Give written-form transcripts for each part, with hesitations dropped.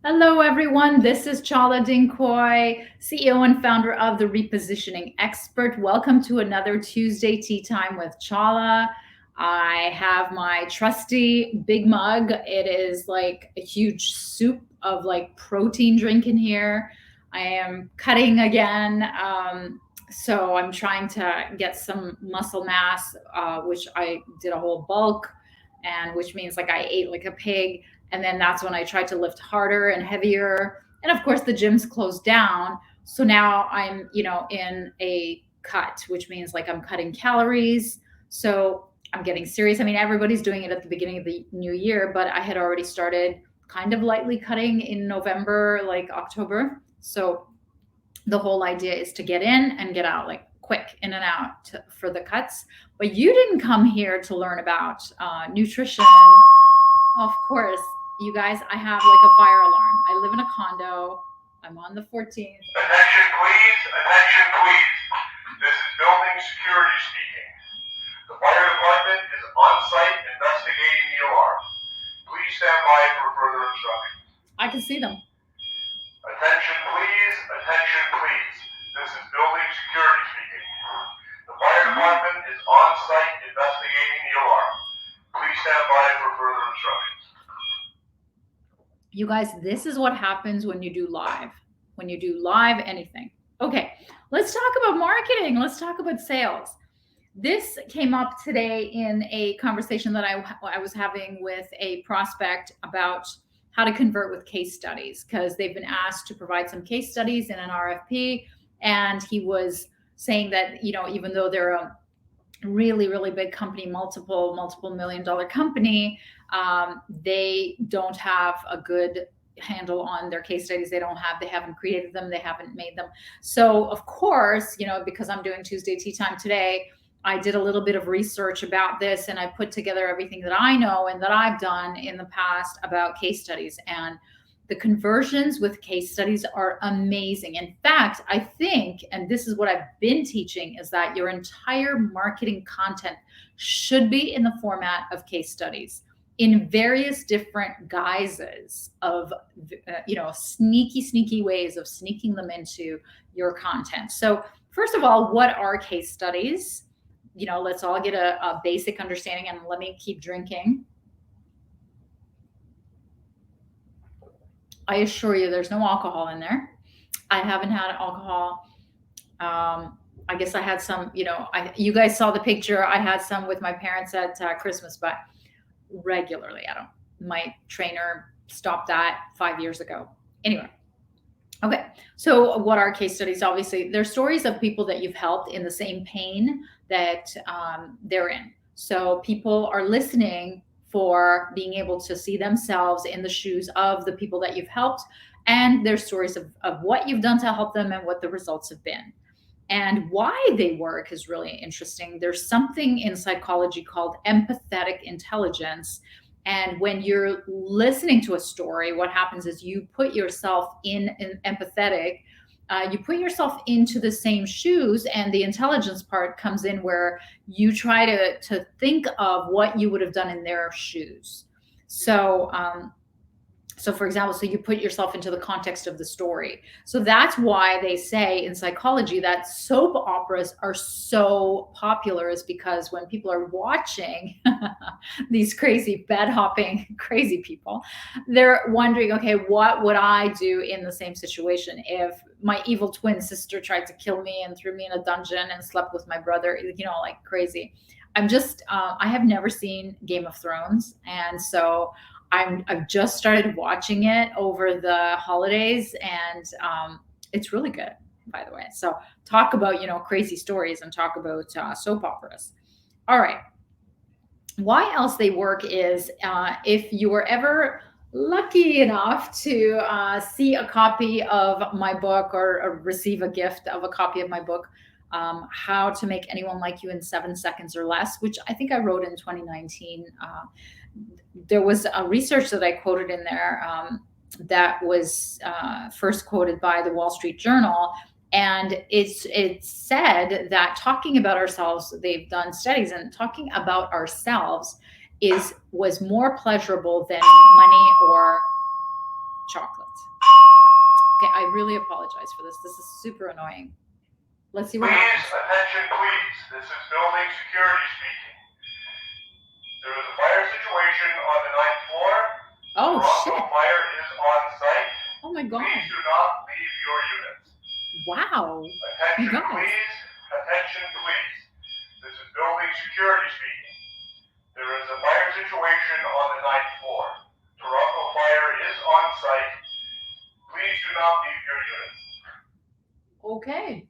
Hello, everyone. This is Chala Dinkoy, CEO and founder of the Repositioning Expert. Welcome to another Tuesday Tea Time with Chala. I have my trusty big mug. It is like a huge soup of like protein drink in here. I am cutting again. So I'm trying to get some muscle mass, which I did a whole bulk, and which means like I ate like a pig, and then that's when I tried to lift harder and heavier. And of course, the gym's closed down. So now I'm, in a cut, which means like I'm cutting calories. So I'm getting serious. I mean, everybody's doing it at the beginning of the new year, but I had already started kind of lightly cutting in November, like October. So the whole idea is to get in and get out, like quick in and out for the cuts. But you didn't come here to learn about nutrition. Of course, you guys, I have like a fire alarm. I live in a condo. I'm on the 14th. Attention please, attention please. This is building security speaking. The fire department is on site investigating the alarm. Please stand by for further instructions. I can see them. Attention please, attention please. This is building security speaking. The fire department is on site investigating the alarm. Please stand by for further instructions. You guys, this is what happens when you do live. When you do live anything. Okay, let's talk about marketing. Let's talk about sales. This came up today in a conversation that I was having with a prospect about how to convert with case studies, because they've been asked to provide some case studies in an RFP. And he was saying that, even though they're a really, really big company, multiple $1 million company, they don't have a good handle on their case studies. They haven't created them, they haven't made them. So of course, because I'm doing Tuesday Tea Time today, I did a little bit of research about this, and I put together everything that I know and that I've done in the past about case studies. And the conversions with case studies are amazing. In fact, I think, and this is what I've been teaching, is that your entire marketing content should be in the format of case studies in various different guises of, sneaky ways of sneaking them into your content. So first of all, what are case studies? Let's all get a basic understanding, and let me keep drinking. I assure you, there's no alcohol in there. I haven't had alcohol. I guess I had some, you guys saw the picture. I had some with my parents at Christmas, but regularly, I don't. My trainer stopped that 5 years ago. Anyway, okay. So, what are case studies? Obviously, they're stories of people that you've helped in the same pain that they're in. So, people are listening for being able to see themselves in the shoes of the people that you've helped, and their stories of what you've done to help them and what the results have been. And why they work is really interesting. There's something in psychology called empathetic intelligence. And when you're listening to a story, what happens is you put yourself in empathetic, you put yourself into the same shoes, and the intelligence part comes in where you try to think of what you would have done in their shoes. So for example, so you put yourself into the context of the story. So that's why they say in psychology that soap operas are so popular, is because when people are watching these crazy bed hopping crazy people, they're wondering, okay, what would I do in the same situation if my evil twin sister tried to kill me and threw me in a dungeon and slept with my brother, like crazy. I have never seen Game of Thrones, and so I've just started watching it over the holidays, and it's really good, by the way. So talk about crazy stories, and talk about soap operas. All right. Why else they work is, if you were ever lucky enough to see a copy of my book, or receive a gift of a copy of my book, How to Make Anyone Like You in 7 Seconds or Less, which I think I wrote in 2019. There was a research that I quoted in there, that was first quoted by the Wall Street Journal. And it said that talking about ourselves, they've done studies, and talking about ourselves was more pleasurable than money or chocolate. Okay, I really apologize for this. This is super annoying. Let's see what happens. Please, attention please. This is building security speaking. There is a fire situation on the 9th floor. Oh, Toronto shit. Fire is on site. Oh my God. Please do not leave your units. Wow. Attention You guys. please. Attention please. This is building security speaking. There is a fire situation on the 9th floor. Toronto Fire is on site. Please do not leave your units. Okay.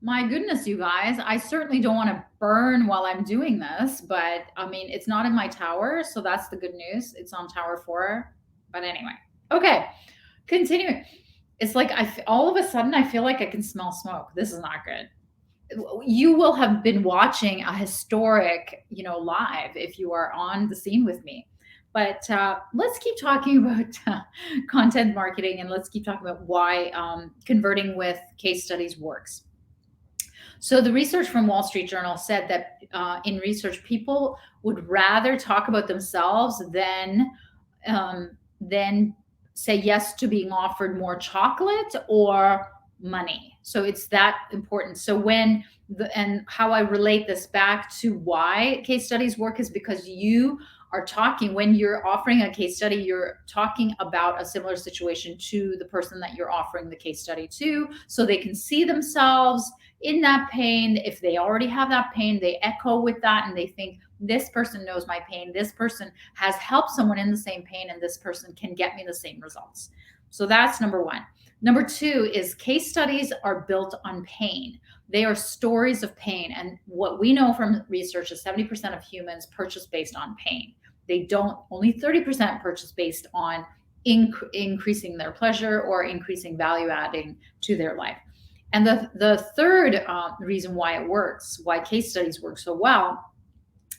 My goodness, you guys, I certainly don't want to burn while I'm doing this, but I mean, it's not in my tower, so that's the good news. It's on tower 4. But anyway, okay, continuing. It's like all of a sudden I feel like I can smell smoke. This is not good. You will have been watching a historic, live if you are on the scene with me. But let's keep talking about content marketing, and let's keep talking about why converting with case studies works. So the research from Wall Street Journal said that in research, people would rather talk about themselves than say yes to being offered more chocolate or money. So it's that important. So and how I relate this back to why case studies work is because you are talking, when you're offering a case study, you're talking about a similar situation to the person that you're offering the case study to, so they can see themselves in that pain. If they already have that pain, they echo with that and they think, this person knows my pain, this person has helped someone in the same pain, and this person can get me the same results. So that's number one. Number two is case studies are built on pain. They are stories of pain. And what we know from research is 70% of humans purchase based on pain. They don't, only 30% purchase based on increasing their pleasure or increasing value adding to their life. And the third reason why it works, why case studies work so well,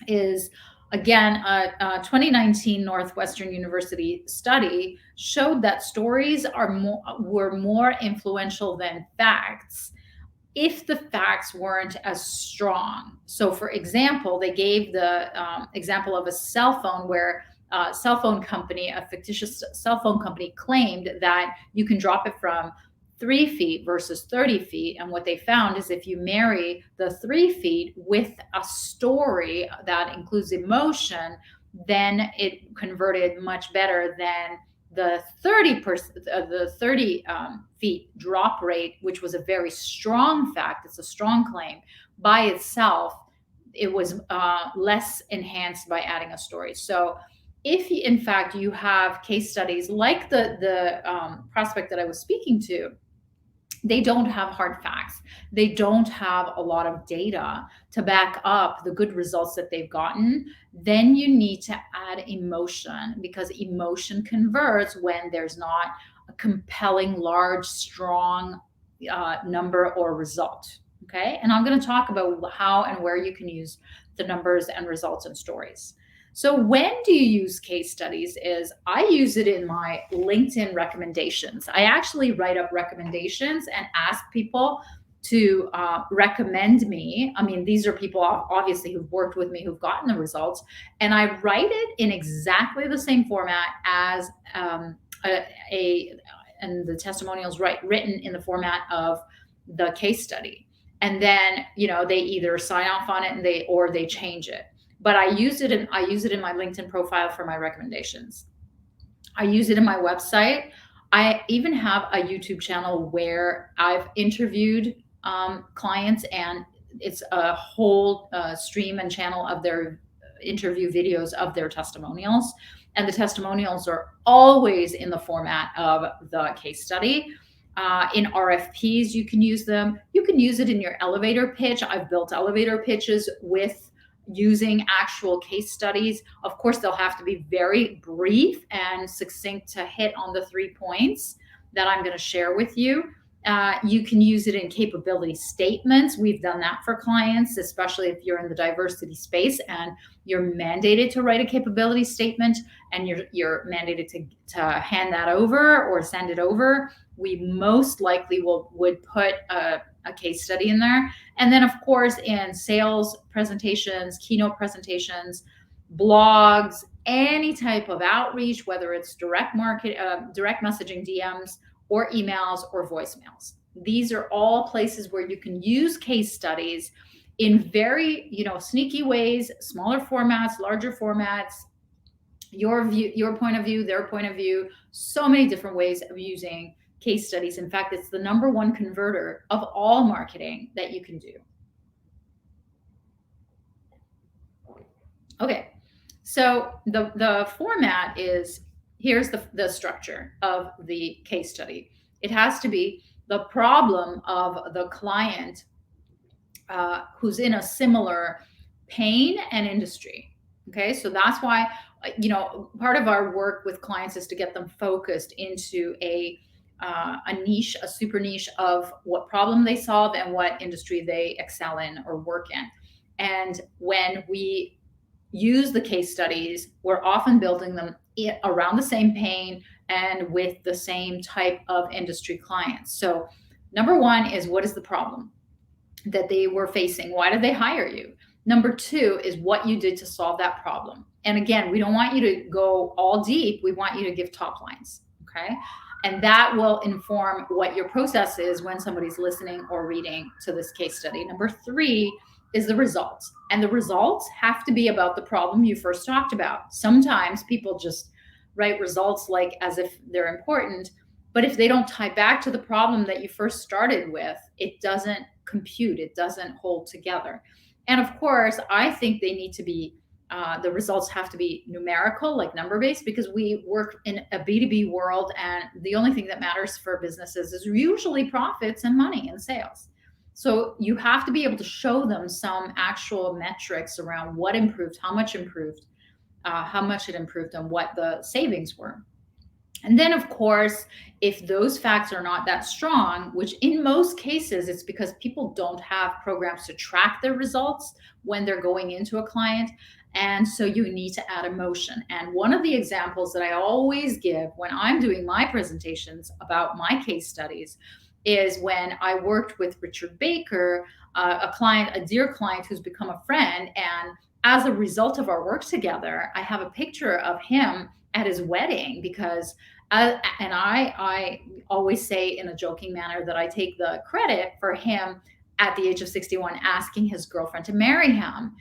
is again, a 2019 Northwestern University study showed that stories were more influential than facts if the facts weren't as strong. So for example, they gave the example of a cell phone where a fictitious cell phone company claimed that you can drop it from 3 feet versus 30 feet. And what they found is if you marry the 3 feet with a story that includes emotion, then it converted much better than the 30 feet drop rate, which was a very strong fact. It's a strong claim by itself. It was less enhanced by adding a story. So if in fact you have case studies like the prospect that I was speaking to, they don't have hard facts. They don't have a lot of data to back up the good results that they've gotten. Then you need to add emotion, because emotion converts when there's not a compelling, large, strong number or result. Okay. And I'm going to talk about how and where you can use the numbers and results and stories. So when do you use case studies? Is I use it in my LinkedIn recommendations. I actually write up recommendations and ask people to recommend me. I mean, these are people obviously who've worked with me, who've gotten the results, and I write it in exactly the same format as and the testimonials written in the format of the case study. And then, they either sign off on it or they change it. But I use it in my LinkedIn profile for my recommendations. I use it in my website. I even have a YouTube channel where I've interviewed clients, and it's a whole stream and channel of their interview videos of their testimonials. And the testimonials are always in the format of the case study. In RFPs, you can use them. You can use it in your elevator pitch. I've built elevator pitches with using actual case studies. Of course, they'll have to be very brief and succinct to hit on the 3 points that I'm going to share with you. You can use it in capability statements. We've done that for clients, especially if you're in the diversity space and you're mandated to write a capability statement and you're mandated to hand that over or send it over. We most likely would put a case study in there. And then, of course, in sales presentations, keynote presentations, blogs, any type of outreach, whether it's direct messaging, DMs, or emails or voicemails. These are all places where you can use case studies in very, sneaky ways, smaller formats, larger formats, your view, your point of view, their point of view, so many different ways of using case studies. In fact, it's the number one converter of all marketing that you can do. Okay, so the format is, here's the structure of the case study. It has to be the problem of the client who's in a similar pain and industry. Okay, so that's why, part of our work with clients is to get them focused into a niche, a super niche of what problem they solve and what industry they excel in or work in. And when we use the case studies, we're often building them around the same pain and with the same type of industry clients. So, number one is, what is the problem that they were facing? Why did they hire you? Number two is what you did to solve that problem. And again, we don't want you to go all deep. We want you to give top lines. Okay. And that will inform what your process is when somebody's listening or reading to this case study. Number three is the results. And the results have to be about the problem you first talked about. Sometimes people just write results like as if they're important, but if they don't tie back to the problem that you first started with, it doesn't compute, it doesn't hold together. And of course, I think they need to be, the results have to be numerical, like number based, because we work in a B2B world, and the only thing that matters for businesses is usually profits and money and sales. So you have to be able to show them some actual metrics around what improved, how much improved, how much it improved, and what the savings were. And then, of course, if those facts are not that strong, which in most cases it's because people don't have programs to track their results when they're going into a client. And so you need to add emotion. And one of the examples that I always give when I'm doing my presentations about my case studies is when I worked with Richard Baker, a dear client who's become a friend. And as a result of our work together, I have a picture of him at his wedding because and I always say in a joking manner that I take the credit for him at the age of 61 asking his girlfriend to marry him,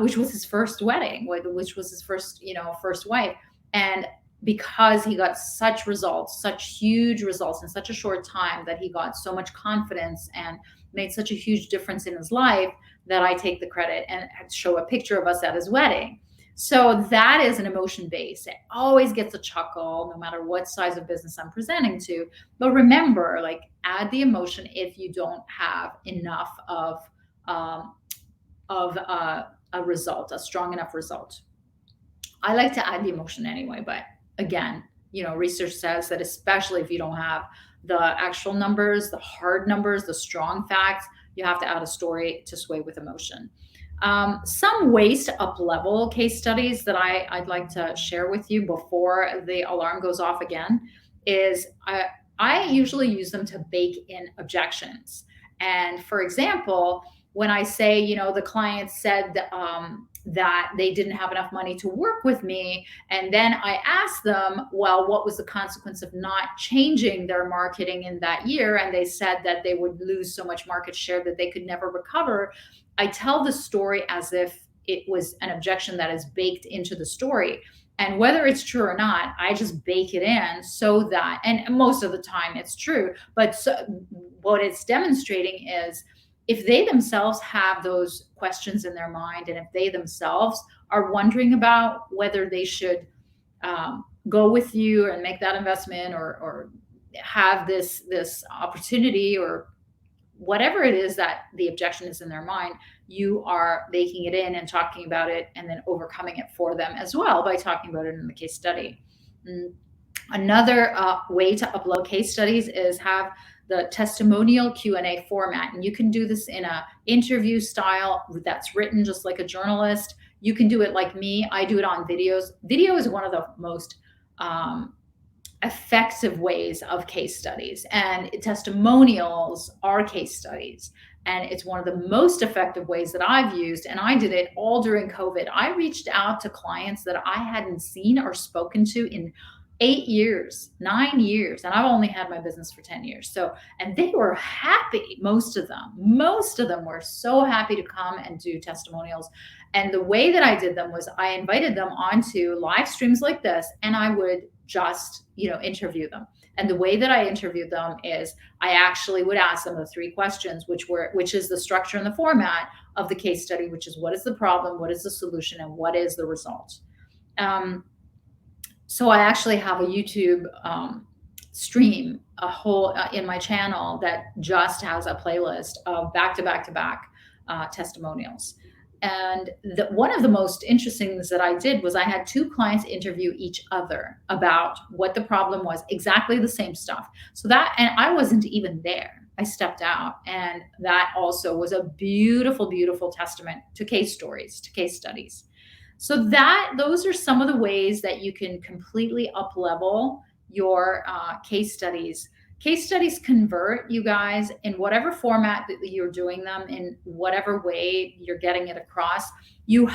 which was his first wedding, which was his first wife. And because he got such results, such huge results in such a short time, that he got so much confidence and made such a huge difference in his life, that I take the credit and show a picture of us at his wedding. So that is an emotion base. It always gets a chuckle no matter what size of business I'm presenting to. But remember, like, add the emotion if you don't have enough of a result, a strong enough result. I like to add the emotion anyway, but again, research says that especially if you don't have the actual numbers, the hard numbers, the strong facts, you have to add a story to sway with emotion. Some ways to up-level case studies that I'd like to share with you before the alarm goes off again is I usually use them to bake in objections. And for example, when I say, the client said that they didn't have enough money to work with me, and then I asked them, well, what was the consequence of not changing their marketing in that year? And they said that they would lose so much market share that they could never recover. I tell the story as if it was an objection that is baked into the story. And whether it's true or not, I just bake it in so that, and most of the time it's true, but what it's demonstrating is if they themselves have those questions in their mind, and if they themselves are wondering about whether they should go with you and make that investment, or have this opportunity, or whatever it is that the objection is in their mind, you are baking it in and talking about it and then overcoming it for them as well by talking about it in the case study. Another way to upload case studies is have the testimonial Q&A format. And you can do this in a interview style that's written just like a journalist. You can do it like me. I do it on videos. Video is one of the most effective ways of case studies, and testimonials are case studies. And it's one of the most effective ways that I've used. And I did it all during COVID. I reached out to clients that I hadn't seen or spoken to in 8 years, 9 years, and I've only had my business for 10 years. So, and they were happy. Most of them were so happy to come and do testimonials. And the way that I did them was I invited them onto live streams like this, and I would just, interview them. And the way that I interviewed them is I actually would ask them the three questions, which is the structure and the format of the case study, which is what is the problem, what is the solution, and what is the result. So I actually have a YouTube stream, a whole in my channel that just has a playlist of back to back to back testimonials. And one of the most interesting things that I did was I had two clients interview each other about what the problem was, exactly the same stuff. And I wasn't even there. I stepped out, and that also was a beautiful, beautiful testament to case stories, to case studies. So those are some of the ways that you can completely up level your case studies. Case studies convert, you guys, in whatever format that you're doing them, in whatever way you're getting it across. Your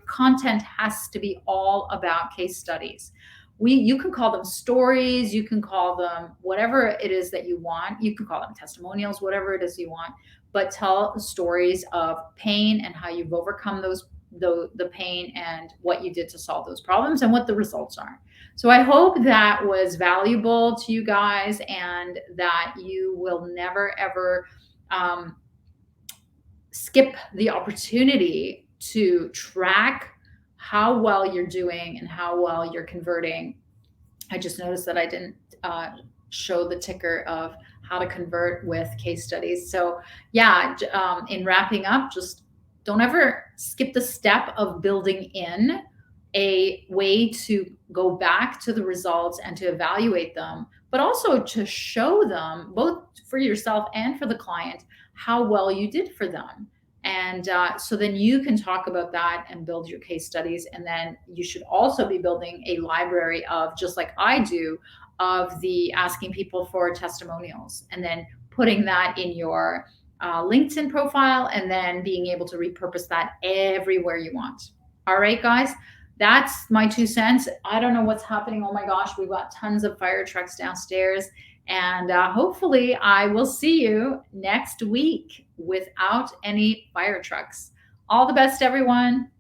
content has to be all about case studies. You can call them stories, you can call them whatever it is that you want. You can call them testimonials, whatever it is you want, but tell stories of pain and how you've overcome the pain and what you did to solve those problems and what the results are. So I hope that was valuable to you guys, and that you will never, ever skip the opportunity to track how well you're doing and how well you're converting. I just noticed that I didn't show the ticker of how to convert with case studies. So yeah, in wrapping up, just don't ever skip the step of building in a way to go back to the results and to evaluate them, but also to show them, both for yourself and for the client, how well you did for them. And so then you can talk about that and build your case studies. And then you should also be building a library of, just like I do, of the asking people for testimonials, and then putting that in your LinkedIn profile, and then being able to repurpose that everywhere you want. All right, guys, that's my 2 cents. I don't know what's happening. Oh my gosh, we've got tons of fire trucks downstairs. And hopefully I will see you next week without any fire trucks. All the best, everyone.